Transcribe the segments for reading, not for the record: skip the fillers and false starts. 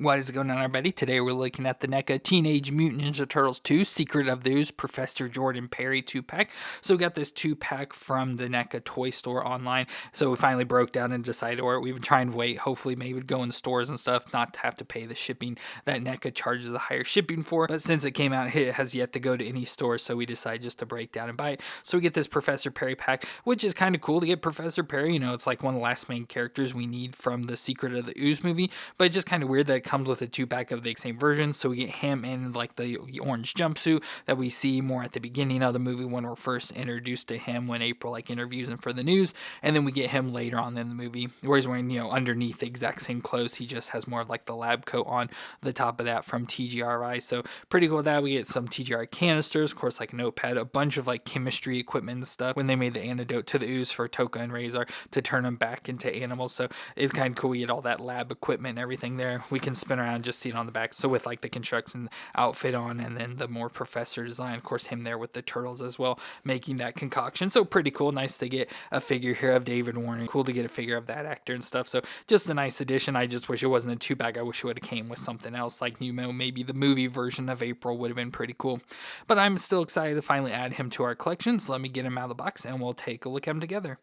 What is going on, everybody? Today we're looking at the NECA Teenage Mutant Ninja Turtles 2 Secret of the Ooze Professor Jordan Perry 2-pack. So we got this 2-pack from the NECA toy store online. So we finally broke down and decided, or we've been trying to wait, hopefully maybe go in the stores and stuff, not to have to pay the shipping that NECA charges the higher shipping for. But since it came out, it has yet to go to any store, so we decided just to break down and buy it. So we get this Professor Perry pack, which is kind of cool to get Professor Perry. You know, it's like one of the last main characters we need from the Secret of the Ooze movie, but it's just kind of weird that it comes with a 2-pack of the same version. So we get him in like the orange jumpsuit that we see more at the beginning of the movie when we're first introduced to him, when April like interviews him for the news, and then we get him later on in the movie where he's wearing, you know, underneath the exact same clothes. He just has more of like the lab coat on the top of that from TGRI. So pretty cool with that. We get some TGRI canisters, of course, like a notepad, a bunch of like chemistry equipment and stuff when they made the antidote to the ooze for Toka and Razor to turn them back into animals. So it's kind of cool. We get all that lab equipment and everything there. We can spin around, just see it on the back. So with like the construction outfit on, and then the more professor design, of course, him there with the turtles as well, making that concoction. So pretty cool. Nice to get a figure here of David Warner. Cool to get a figure of that actor and stuff. So just a nice addition. I just wish it wasn't a 2-pack. I wish it would have came with something else, like, you know, maybe the movie version of April would have been pretty cool. But I'm still excited to finally add him to our collection. So let me get him out of the box and we'll take a look at him together.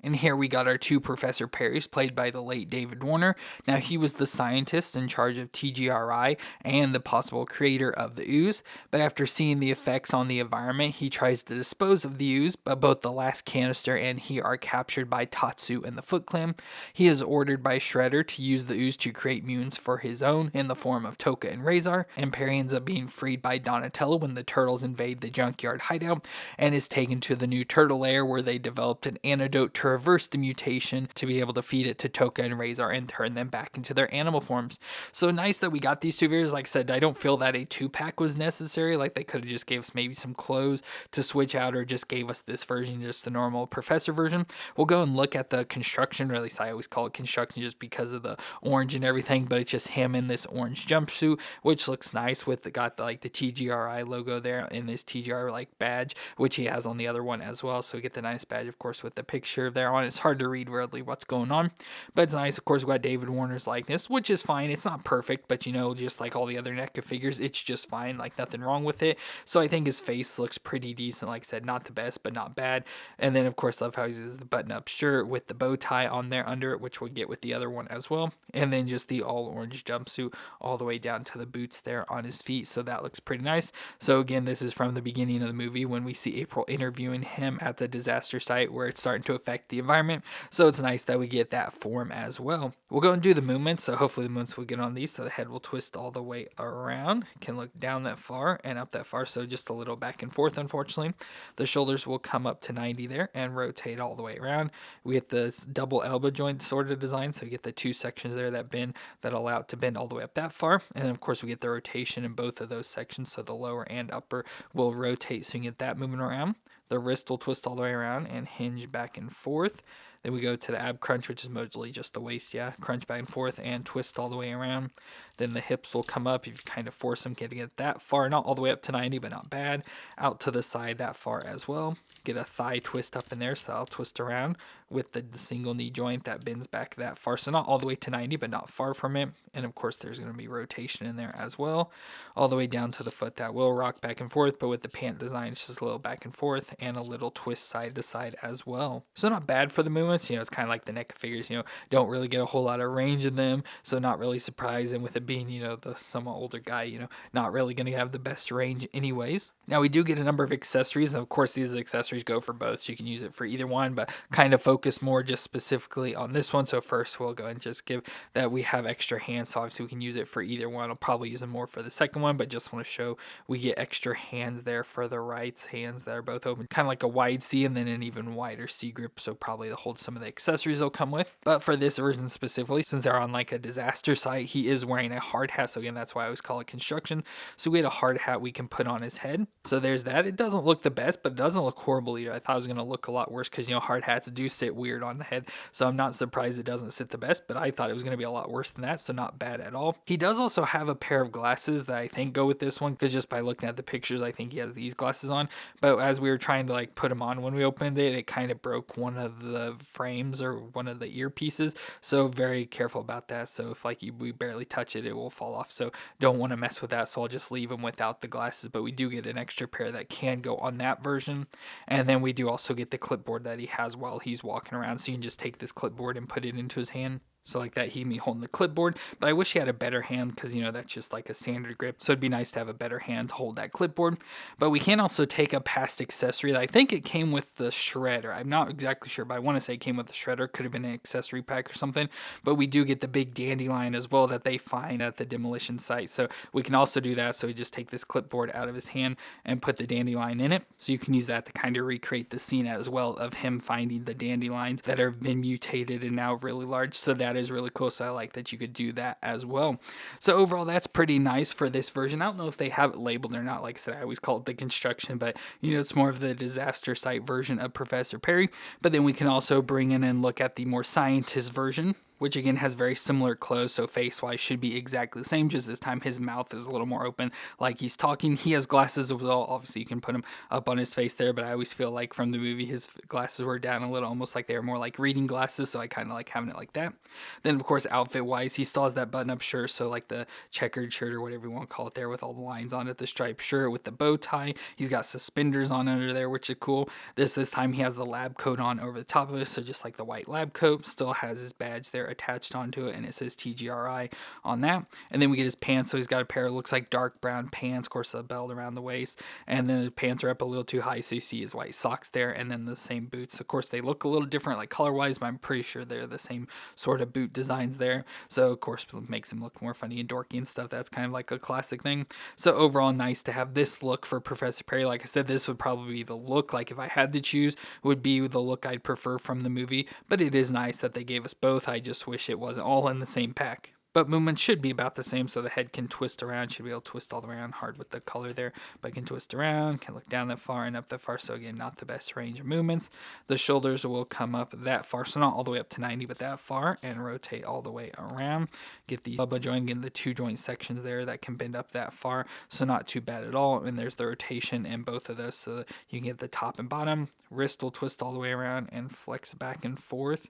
And here we got our 2 Professor Perrys, played by the late David Warner. Now, he was the scientist in charge of TGRI and the possible creator of the ooze, but after seeing the effects on the environment, he tries to dispose of the ooze, but both the last canister and he are captured by Tatsu and the Foot Clan. He is ordered by Shredder to use the ooze to create mutants for his own in the form of Toka and Razor, and Perry ends up being freed by Donatello when the turtles invade the junkyard hideout, and is taken to the new turtle lair where they developed an antidote to reverse the mutation to be able to feed it to Toka and Razor and turn them back into their animal forms. So nice that we got these 2 figures. Like I said, I don't feel that a 2-pack was necessary. Like, they could have just gave us maybe some clothes to switch out, or just gave us this version, just the normal Professor version. We'll go and look at the construction, or at least I always call it construction just because of the orange and everything, but it's just him in this orange jumpsuit, which looks nice with the like the TGRI logo there in this TGR like badge, which he has on the other one as well. So we get the nice badge, of course, with the picture there on it. It's hard to read really what's going on, but it's nice. Of course, we got David Warner's likeness, which is fine. It's not perfect, but you know, just like all the other NECA figures, it's just fine. Like, nothing wrong with it. So I think his face looks pretty decent. Like I said, not the best, but not bad. And then, of course, love how he uses the button-up shirt with the bow tie on there under it, which we'll get with the other one as well. And then just the all-orange jumpsuit all the way down to the boots there on his feet. So that looks pretty nice. So again, this is from the beginning of the movie when we see April interviewing him at the disaster site where it's starting to affect the environment. So it's nice that we get that form as well. We'll go and do the movements. So hopefully the movements will get on these. So the head will twist all the way around. Can look down that far and up that far. So just a little back and forth, unfortunately. The shoulders will come up to 90 there and rotate all the way around. We get the double elbow joint sort of design. So you get the 2 sections there that bend, that allow it to bend all the way up that far. And then, of course, we get the rotation in both of those sections. So the lower and upper will rotate. So you get that moving around. The wrist will twist all the way around and hinge back and forth. Then we go to the ab crunch, which is mostly just the waist, crunch back and forth and twist all the way around. Then the hips will come up if you kind of force them, getting it that far, not all the way up to 90, but not bad. Out to the side that far as well. Get a thigh twist up in there, so that'll twist around with the single knee joint that bends back that far. So not all the way to 90, but not far from it. And of course, there's going to be rotation in there as well. All the way down to the foot that will rock back and forth, but with the pant design, it's just a little back and forth and a little twist side to side as well. So not bad for the movements. You know, it's kind of like the NECA figures, you know, don't really get a whole lot of range in them. So not really surprised. And with it being, you know, the somewhat older guy, you know, not really going to have the best range anyways. Now we do get a number of accessories. And of course, these accessories go for both, so you can use it for either one, but kind of focus more just specifically on this one. So first we'll go and just give that we have extra hands, so obviously we can use it for either one. I'll probably use them more for the second one, but just want to show we get extra hands there for the right hands that are both open, kind of like a wide C and then an even wider C grip, so probably to hold some of the accessories they'll come with. But for this version specifically, since they're on like a disaster site, he is wearing a hard hat, so again, that's why I always call it construction. So we had a hard hat we can put on his head. So there's that. It doesn't look the best, but it doesn't look horrible either. I thought it was going to look a lot worse because, you know, hard hats do stay sit weird on the head. So I'm not surprised it doesn't sit the best, but I thought it was going to be a lot worse than that, so not bad at all. He does also have a pair of glasses that I think go with this one, because just by looking at the pictures, I think he has these glasses on. But as we were trying to like put them on when we opened it, it kind of broke one of the frames or one of the earpieces. So very careful about that. So if like we barely touch it, it will fall off. So don't want to mess with that. So I'll just leave him without the glasses, but we do get an extra pair that can go on that version. And then we do also get the clipboard that he has while he's walking around. So you can just take this clipboard and put it into his hand. So like that, he can be holding the clipboard, but I wish he had a better hand because, you know, that's just like a standard grip. So it'd be nice to have a better hand to hold that clipboard. But we can also take a past accessory that I think it came with the shredder. I'm not exactly sure, but I want to say it came with the shredder. Could have been an accessory pack or something. But we do get the big dandelion as well that they find at the demolition site. So we can also do that. So we just take this clipboard out of his hand and put the dandelion in it. So you can use that to kind of recreate the scene as well of him finding the dandelions that have been mutated and now really large. So that is really cool. So I like that you could do that as well. So overall, that's pretty nice for this version. I don't know if they have it labeled or not. Like I said, I always call it the construction, but you know, it's more of the disaster site version of Professor Perry. But then we can also bring in and look at the more scientist version, which again has very similar clothes, so face-wise should be exactly the same, just this time his mouth is a little more open like he's talking. He has glasses as well. Obviously you can put them up on his face there, but I always feel like from the movie his glasses were down a little, almost like they were more like reading glasses, so I kind of like having it like that. Then of course outfit-wise, he still has that button-up shirt, so like the checkered shirt or whatever you want to call it there with all the lines on it, the striped shirt with the bow tie. He's got suspenders on under there, which is cool. This time he has the lab coat on over the top of it, so just like the white lab coat, still has his badge there attached onto it, and it says TGRI on that. And then we get his pants, so he's got a pair of looks like dark brown pants, of course a belt around the waist, and then the pants are up a little too high, so you see his white socks there, and then the same boots. Of course they look a little different like color wise, but I'm pretty sure they're the same sort of boot designs there, so of course it makes him look more funny and dorky and stuff. That's kind of like a classic thing. So overall, nice to have this look for Professor Perry. Like I said, this would probably be the look, like if I had to choose, would be the look I'd prefer from the movie, but it is nice that they gave us both. I just wish it wasn't all in the same pack. But movement should be about the same, so the head can twist around, should be able to twist all the way around, hard with the color there, but can twist around, can look down that far and up that far, so again, not the best range of movements. The shoulders will come up that far, so not all the way up to 90, but that far, and rotate all the way around. Get the elbow joint, get the two joint sections there that can bend up that far, so not too bad at all. And there's the rotation in both of those, so you can get the top and bottom. Wrist will twist all the way around and flex back and forth.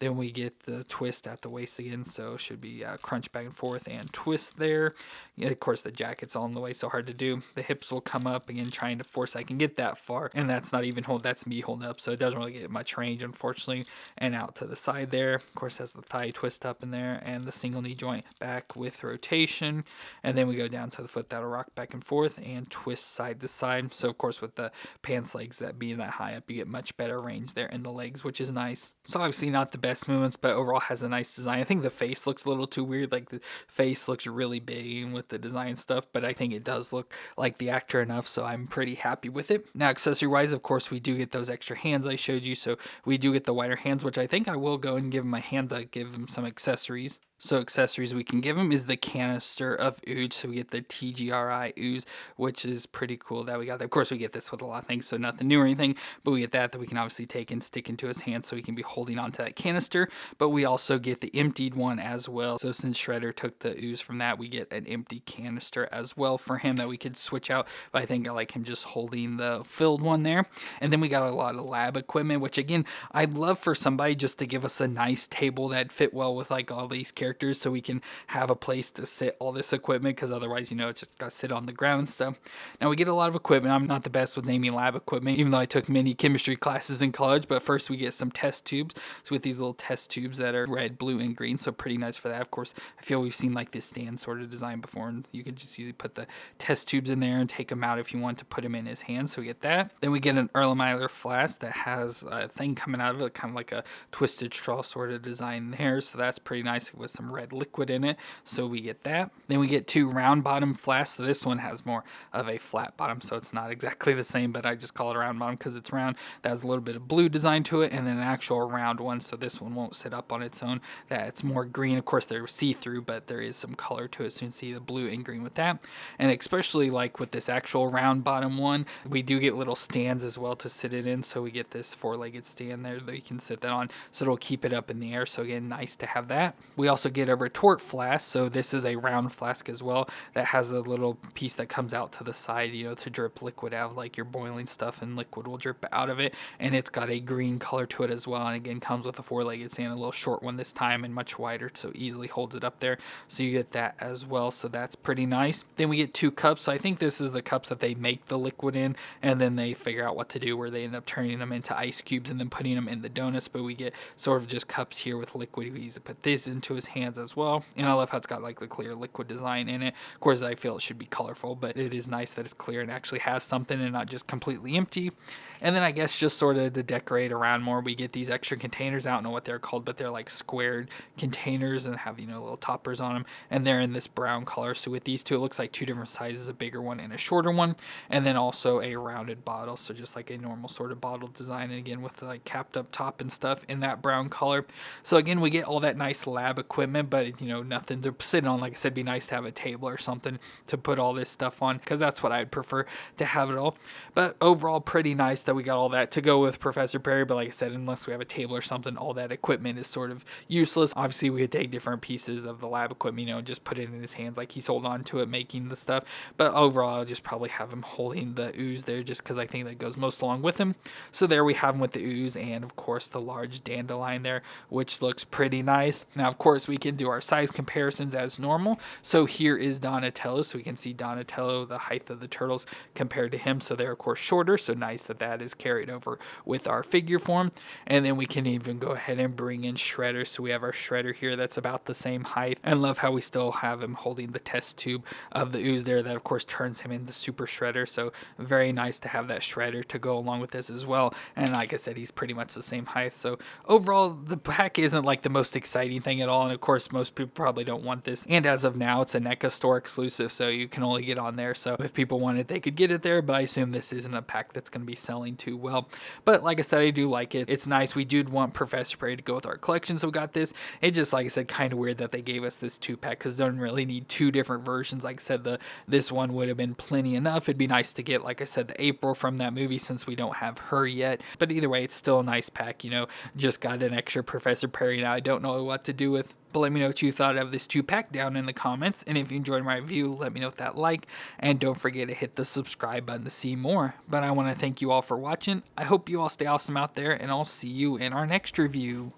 Then we get the twist at the waist again, so it should be crunch back and forth and twist there. Yeah, of course, the jacket's all in the way, so hard to do. The hips will come up, again, trying to force I can get that far, and that's not even that's me holding up, so it doesn't really get much range, unfortunately. And out to the side there, of course, has the thigh twist up in there, and the single knee joint back with rotation. And then we go down to the foot, that'll rock back and forth and twist side to side. So, of course, with the pants legs that being that high up, you get much better range there in the legs, which is nice. So, obviously, not the best movements, but overall has a nice design. I think the face looks a little too weird, like the face looks really big with the design stuff, but I think it does look like the actor enough, so I'm pretty happy with it. Now accessory wise, of course, we do get those extra hands I showed you, so we do get the wider hands, which I think I will go and give him a hand to give him some accessories. So accessories we can give him is the canister of Ooze. So we get the TGRI Ooze, which is pretty cool that we got that. Of course, we get this with a lot of things, so nothing new or anything, but we get that we can obviously take and stick into his hand so he can be holding onto that canister. But we also get the emptied one as well. So since Shredder took the Ooze from that, we get an empty canister as well for him that we could switch out. But I think I like him just holding the filled one there. And then we got a lot of lab equipment, which again, I'd love for somebody just to give us a nice table that fit well with like all these characters, so we can have a place to sit all this equipment, because otherwise, you know, it's just got to sit on the ground and stuff. Now we get a lot of equipment. I'm not the best with naming lab equipment, even though I took many chemistry classes in college. But first we get some test tubes. So with these little test tubes that are red, blue, and green, so pretty nice for that. Of course, I feel we've seen like this stand sort of design before, and you can just easily put the test tubes in there and take them out if you want to put them in his hand. So we get that. Then we get an Erlenmeyer flask that has a thing coming out of it, kind of like a twisted straw sort of design there. So that's pretty nice with some red liquid in it. So we get that. Then we get 2 round bottom flasks. So this one has more of a flat bottom, so it's not exactly the same, but I just call it a round bottom because it's round. That has a little bit of blue design to it, and then an actual round one, so this one won't sit up on its own. That's more green. Of course, they're see-through, but there is some color to it, so you can see the blue and green with that. And especially like with this actual round bottom one, we do get little stands as well to sit it in, so we get this 4-legged stand there that you can sit that on, so it'll keep it up in the air. So again, nice to have that. We also get a retort flask, so this is a round flask as well that has a little piece that comes out to the side, you know, to drip liquid out, like you're boiling stuff and liquid will drip out of it. And it's got a green color to it as well, and again comes with a 4-legged stand, a little short one this time and much wider, so easily holds it up there. So you get that as well, so that's pretty nice. Then we get 2 cups. So I think this is the cups that they make the liquid in, and then they figure out what to do where they end up turning them into ice cubes and then putting them in the donuts. But we get sort of just cups here with liquid. We easily put this into his hands as well, and I love how it's got like the clear liquid design in it. Of course, I feel it should be colorful, but it is nice that it's clear and actually has something and not just completely empty. And then I guess just sort of to decorate around more, we get these extra containers. I don't know what they're called, but they're like squared containers and have, you know, little toppers on them, and they're in this brown color. So with these 2, it looks like 2 different sizes, a bigger one and a shorter one, and then also a rounded bottle, so just like a normal sort of bottle design, and again with like capped up top and stuff in that brown color. So again, we get all that nice lab equipment, but you know, nothing to sit on. Like I said, it'd be nice to have a table or something to put all this stuff on, because that's what I'd prefer to have it all. But overall, pretty nice that we got all that to go with Professor Perry. But like I said, unless we have a table or something, all that equipment is sort of useless. Obviously, we could take different pieces of the lab equipment, you know, and just put it in his hands like he's holding on to it, making the stuff. But overall, I'll just probably have him holding the Ooze there, just because I think that goes most along with him. So there we have him with the Ooze, and of course the large dandelion there, which looks pretty nice. Now, of course, we can do our size comparisons as normal. So here is Donatello, so we can see Donatello, the height of the turtles compared to him. So they're of course shorter, so nice that that is carried over with our figure form. And then we can even go ahead and bring in Shredder. So we have our Shredder here that's about the same height, and love how we still have him holding the test tube of the Ooze there, that of course turns him into Super Shredder. So very nice to have that Shredder to go along with this as well. And like I said, he's pretty much the same height. So overall, the pack isn't like the most exciting thing at all, and of course most people probably don't want this, and as of now it's a NECA store exclusive, so you can only get on there. So if people want it, they could get it there, but I assume this isn't a pack that's going to be selling too well. But like I said, I do like it. It's nice. We do want Professor Perry to go with our collection, so we got this. It just, like I said, kind of weird that they gave us this 2-pack, because don't really need 2 different versions. Like I said, this one would have been plenty enough. It'd be nice to get, like I said, the April from that movie, since we don't have her yet. But either way, it's still a nice pack, you know. Just got an extra Professor Perry now I don't know what to do with. But let me know what you thought of this 2-pack down in the comments. And if you enjoyed my review, let me know with that like. And don't forget to hit the subscribe button to see more. But I want to thank you all for watching. I hope you all stay awesome out there, and I'll see you in our next review.